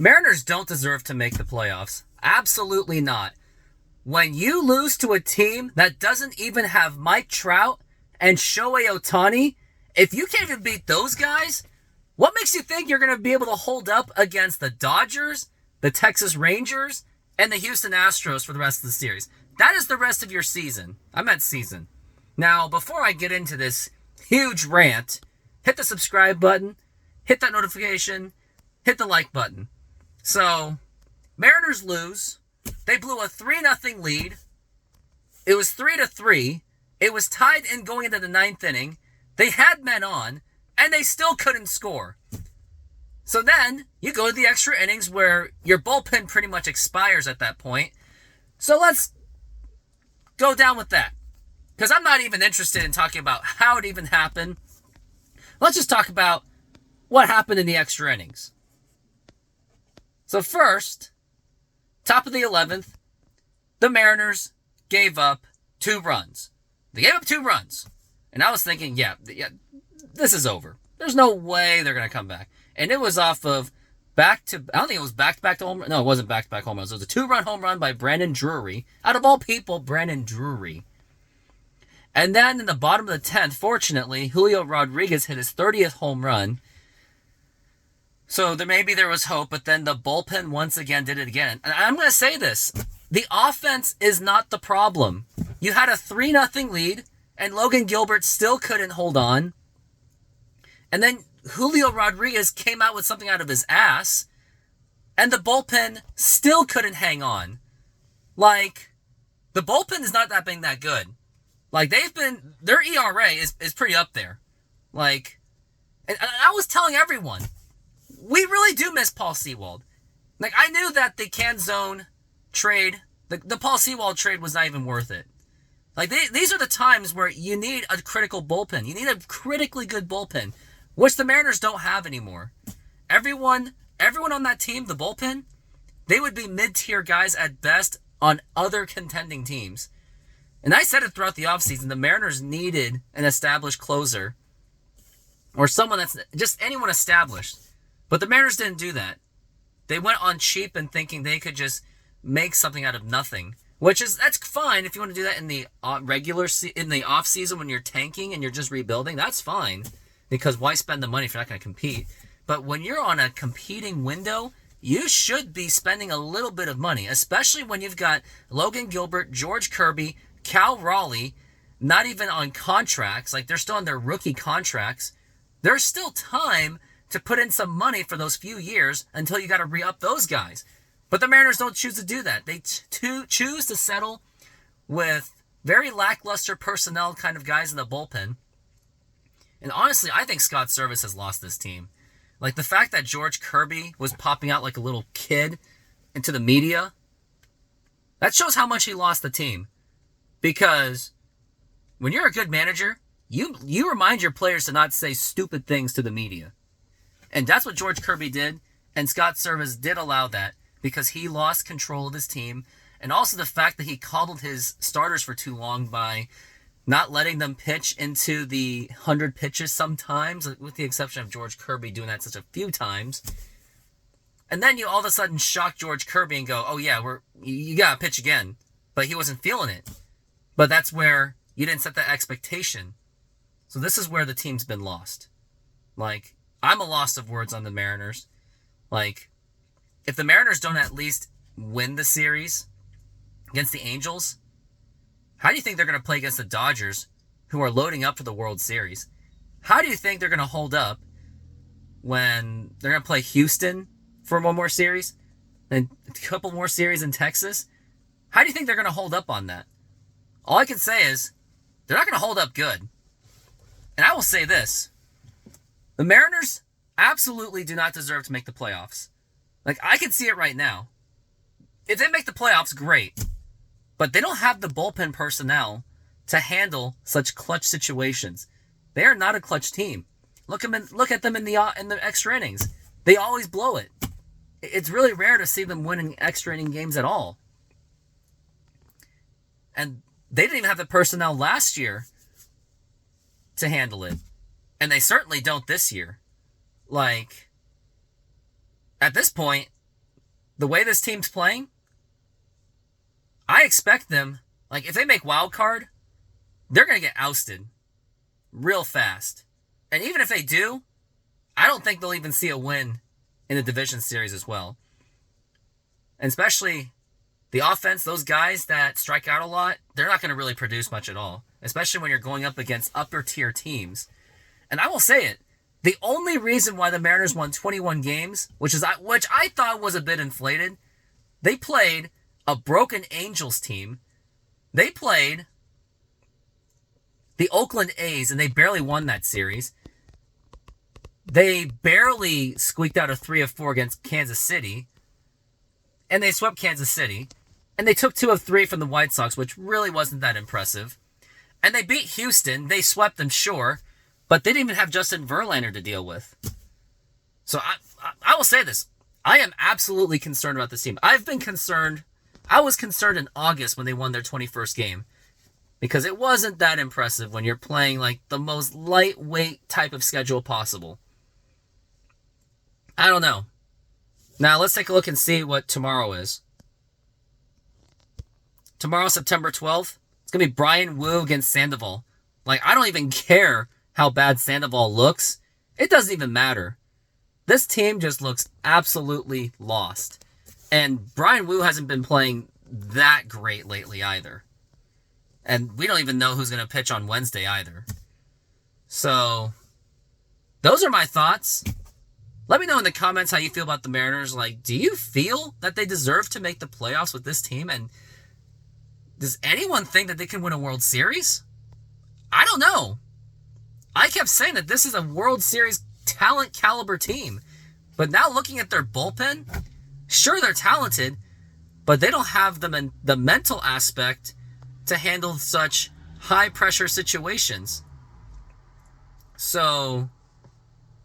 Mariners don't deserve to make the playoffs. Absolutely not. When you lose to a team that doesn't even have Mike Trout and Shohei Ohtani, if you can't even beat those guys, what makes you think you're going to be able to hold up against the Dodgers, the Texas Rangers, and the Houston Astros for the rest of the series? That is the rest of your season. I meant season. Now, before I get into this huge rant, hit the subscribe button, hit that notification, hit the like button. So, Mariners lose. They blew a 3-0 lead. It was 3-3. It was tied in going into the ninth inning. They had men on, and they still couldn't score. So then, you go to the extra innings where your bullpen pretty much expires at that point. So let's go down with that. Because I'm not even interested in talking about how it even happened. Let's just talk about what happened in the extra innings. So first, top of the 11th, the Mariners gave up 2 runs. They gave up 2 runs. And I was thinking, yeah, this is over. There's no way they're going to come back. And it was off of I don't think it was back-to-back home run. No, it wasn't back-to-back home runs. It was a 2-run home run by Brandon Drury. Out of all people, Brandon Drury. And then in the bottom of the 10th, fortunately, Julio Rodriguez hit his 30th home run. So maybe there was hope, but then the bullpen once again did it again. And I'm going to say this. The offense is not the problem. You had a 3-0 lead, and Logan Gilbert still couldn't hold on. And then Julio Rodriguez came out with something out of his ass, and the bullpen still couldn't hang on. Like, the bullpen is not being that good. Like, their ERA is pretty up there. Like, and I was telling everyone, we really do miss Paul Sewald. Like, I knew that the Canzone trade, the Paul Sewald trade was not even worth it. Like, these are the times where you need a critical bullpen. You need a critically good bullpen, which the Mariners don't have anymore. Everyone on that team, the bullpen, they would be mid-tier guys at best on other contending teams. And I said it throughout the offseason, the Mariners needed an established closer or someone that's just anyone established. But the Mariners didn't do that. They went on cheap and thinking they could just make something out of nothing, that's fine if you want to do that in the in the off season when you're tanking and you're just rebuilding. That's fine, because why spend the money if you're not going to compete? But when you're on a competing window, you should be spending a little bit of money, especially when you've got Logan Gilbert, George Kirby, Cal Raleigh, not even on contracts. Like, they're still on their rookie contracts. There's still time to put in some money for those few years until you got to re-up those guys. But the Mariners don't choose to do that. They choose to settle with very lackluster personnel kind of guys in the bullpen. And honestly, I think Scott Servais has lost this team. Like, the fact that George Kirby was popping out like a little kid into the media, that shows how much he lost the team. Because when you're a good manager, you remind your players to not say stupid things to the media. And that's what George Kirby did, and Scott Servais did allow that because he lost control of his team, and also the fact that he coddled his starters for too long by not letting them pitch into the 100 pitches sometimes, with the exception of George Kirby doing that such a few times. And then you all of a sudden shock George Kirby and go, oh yeah, you gotta pitch again. But he wasn't feeling it. But that's where you didn't set that expectation. So this is where the team's been lost. Like, I'm a loss of words on the Mariners. Like, if the Mariners don't at least win the series against the Angels, how do you think they're going to play against the Dodgers, who are loading up for the World Series? How do you think they're going to hold up when they're going to play Houston for one more series, and a couple more series in Texas? How do you think they're going to hold up on that? All I can say is, they're not going to hold up good. And I will say this. The Mariners absolutely do not deserve to make the playoffs. Like, I can see it right now. If they make the playoffs, great. But they don't have the bullpen personnel to handle such clutch situations. They are not a clutch team. Look at them in the extra innings. They always blow it. It's really rare to see them winning extra inning games at all. And they didn't even have the personnel last year to handle it. And they certainly don't this year. Like, at this point, the way this team's playing, I expect them, like, if they make wild card, they're going to get ousted real fast. And even if they do, I don't think they'll even see a win in the division series as well. And especially the offense, those guys that strike out a lot, they're not going to really produce much at all, especially when you're going up against upper tier teams. And I will say it, the only reason why the Mariners won 21 games, which I thought was a bit inflated, they played a broken Angels team. They played the Oakland A's, and they barely won that series. They barely squeaked out a 3 of 4 against Kansas City, and they swept Kansas City. And they took 2 of 3 from the White Sox, which really wasn't that impressive. And they beat Houston. They swept them, sure, but they didn't even have Justin Verlander to deal with. So I will say this. I am absolutely concerned about this team. I've been concerned. I was concerned in August when they won their 21st game, because it wasn't that impressive when you're playing like the most lightweight type of schedule possible. I don't know. Now let's take a look and see what tomorrow is. Tomorrow, September 12th, it's going to be Bryan Woo against Sandoval. Like, I don't even care how bad Sandoval looks. It doesn't even matter. This team just looks absolutely lost. And Bryan Woo hasn't been playing that great lately either. And we don't even know who's going to pitch on Wednesday either. So, those are my thoughts. Let me know in the comments how you feel about the Mariners. Like, do you feel that they deserve to make the playoffs with this team? And does anyone think that they can win a World Series? I don't know. I kept saying that this is a World Series talent caliber team. But now looking at their bullpen, sure, they're talented, but they don't have the mental aspect to handle such high-pressure situations. So,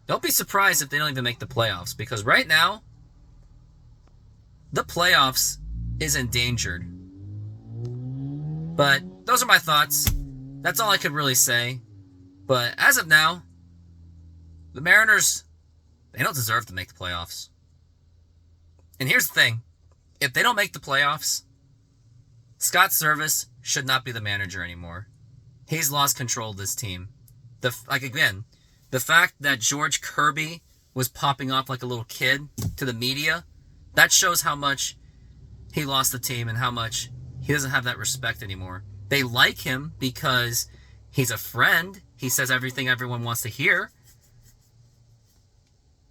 don't be surprised if they don't even make the playoffs, because right now, the playoffs is endangered. But those are my thoughts. That's all I could really say. But as of now, the Mariners, they don't deserve to make the playoffs. And here's the thing. If they don't make the playoffs, Scott Servais should not be the manager anymore. He's lost control of this team. The fact that George Kirby was popping off like a little kid to the media, that shows how much he lost the team and how much he doesn't have that respect anymore. They like him because he's a friend. He says everything everyone wants to hear.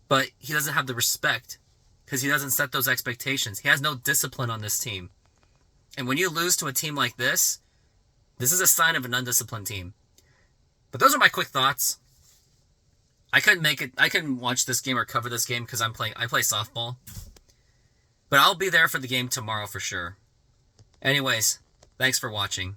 But he doesn't have the respect because he doesn't set those expectations. He has no discipline on this team. And when you lose to a team like this is a sign of an undisciplined team. But those are my quick thoughts. I couldn't watch this game or cover this game because I play softball. But I'll be there for the game tomorrow for sure. Anyways, thanks for watching.